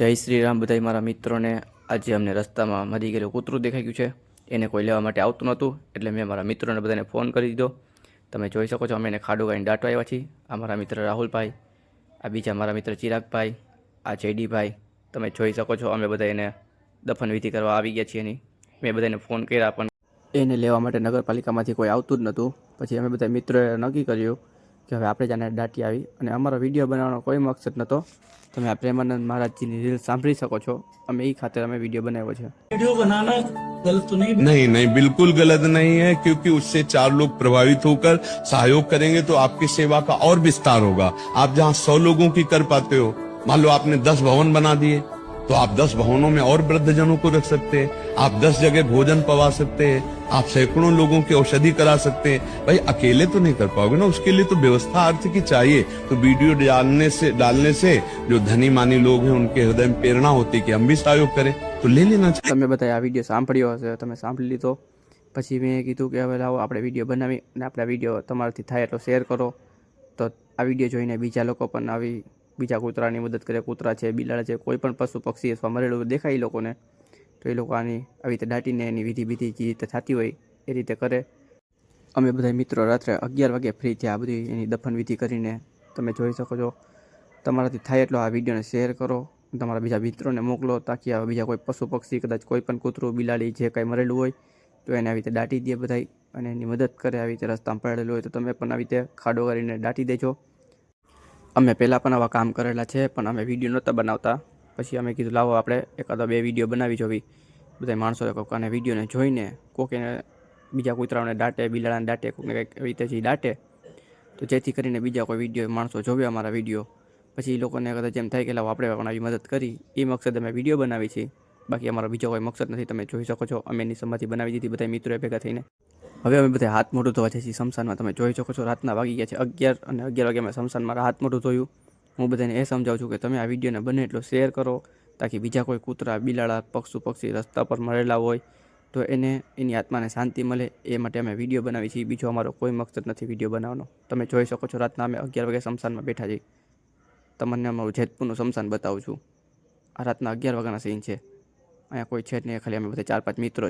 જય શ્રી રામ બધાય મારા મિત્રોને। આજે અમને રસ્તામાં મરી ગયેલું કૂતરું દેખાઈ ગયું છે। એને કોઈ લેવા માટે આવતું નહોતું, એટલે મેં મારા મિત્રોને બધાને ફોન કરી દીધો। તમે જોઈ શકો છો, અમે એને ખાડો ગાઈને દાટવા આવ્યા છીએ। આ મારા મિત્ર રાહુલભાઈ, આ બીજા મારા મિત્ર ચિરાગભાઈ, આ જયડીભાઈ। તમે જોઈ શકો છો, અમે બધા એને દફન વિધિ કરવા આવી ગયા છીએ। એની મેં બધાને ફોન કર્યા, પણ એને લેવા માટે નગરપાલિકામાંથી કોઈ આવતું જ નહોતું। પછી અમે બધા મિત્રોએ નક્કી કર્યું કે હવે આપણે જ આને દાટી આવી, અને અમારો વિડીયો બનાવવાનો કોઈ મકસદ નહોતો। તમે આ પ્રેમાનંદ महाराज રીલ સાંભળી શકો છો। અમે એ ખાતે અમે વિડીયો બનાવ્યો છે। वीडियो बनाना गलत तो नहीं? नहीं नहीं, बिल्कुल गलत नहीं है, क्योंकि उससे 4 लोग प्रभावित होकर सहयोग करेंगे तो आपकी सेवा का और विस्तार होगा। आप जहाँ 100 लोगों की कर पाते हो, मान लो आपने 10 भवन बना दिए, तो आप 10 भवनों में और वृद्धजनों को रख सकते हैं। आप 10 जगह भोजन पवा सकते हैं। आप सैकड़ों लोगों की औषधि करा सकते हैं। भाई अकेले तो नहीं कर पाओगे ना, उसके लिए तो व्यवस्था अर्थ की चाहिए। तो वीडियो डालने से जो धनी मानी लोग हैं, उनके हृदय में प्रेरणा होती है कि हम भी सहयोग करें, तो ले लेना चाहिए। તમે બધા આ વિડીયો સાંભળ્યો હશે, તમે સાંભળી લીધો। પછી મેં કીધું કે હવે લાવો આપણે વિડીયો બનાવી, અને આપણા વિડીયો તમારાથી થાય એટલો શેર કરો, તો આ વિડીયો જોઈને બીજા લોકો પણ આવી બીજા કૂતરાની મદદ કરે। કૂતરા છે, બિલાડા છે, કોઈ પણ પશુ પક્ષી અથવા મરેલું દેખાય એ લોકોને, તો એ લોકો આની આવી રીતે દાટીને એની વિધિ જે રીતે થતી હોય એ રીતે કરે। અમે બધા મિત્રો રાત્રે 11 વાગે ફ્રી થયા આ બધી એની દફન વિધિ કરીને। તમે જોઈ શકો છો, તમારાથી થાય એટલો આ વિડીયોને શેર કરો, તમારા બીજા મિત્રોને મોકલો, તાકી આ બીજા કોઈ પશુ પક્ષી, કદાચ કોઈ પણ કૂતરું બિલાડી જે કાંઈ મરેલું હોય તો એને આવી રીતે દાટી દે બધાય, અને એની મદદ કરે। આવી રીતે રસ્તામાં પડેલું હોય તો તમે પણ આવી રીતે ખાડો કરીને દાટી દેજો। અમે પહેલાં પણ આવા કામ કરેલા છે, પણ અમે વિડીયો નહોતા બનાવતા। પછી અમે કીધું લાવો આપણે એકાદો 2 વિડીયો બનાવી જોવી। બધા માણસોએ કોઈક આને વિડીયોને જોઈને કોક એને બીજા કૂતરાઓને દાટે, બિલાડાને દાટે, કોઈને કંઈક એવી રીતે જે દાટે, તો જેથી કરીને બીજા કોઈ વિડીયો માણસો જોવે અમારા વિડીયો, પછી એ લોકોને કદાચ એમ થાય કે લાવો આપણે પણ આવી મદદ કરી, એ મકસદ અમે વિડીયો બનાવી છે। બાકી અમારો બીજો કોઈ મકસદ નથી। તમે જોઈ શકો છો, અમે એની સમાધિ બનાવી દીધી બધા મિત્રોએ ભેગા થઈને। હવે અમે બધા હાથ મોઢું ધોવા જઈએ છીએ શમશાનમાં। તમે જોઈ શકો છો, રાતના વાગી ગયા છે 11, અને 11 વાગે અમે શમશાનમાં હાથ મોઢું ધોયું। હું બધાને એ સમજાવું છું કે તમે આ વિડીયોને બને એટલો શેર કરો, તાકી બીજા કોઈ કૂતરા, બિલાડા, પક્ષી રસ્તા પર મરેલા હોય તો એને એની આત્માને શાંતિ મળે, એ માટે અમે વિડીયો બનાવી છીએ। બીજો અમારો કોઈ મકસદ નથી વિડીયો બનાવવાનો। તમે જોઈ શકો છો, રાતના અમે 11 વાગે શમશાનમાં બેઠા છીએ। તમને અમારું જેતપુરનું શમશાન બતાવું છું। આ રાતના 11 વાગ્યાના સીન છે। અહીંયા કોઈ છે જ નહીં, ખાલી અમે બધા 4-5 મિત્રો જ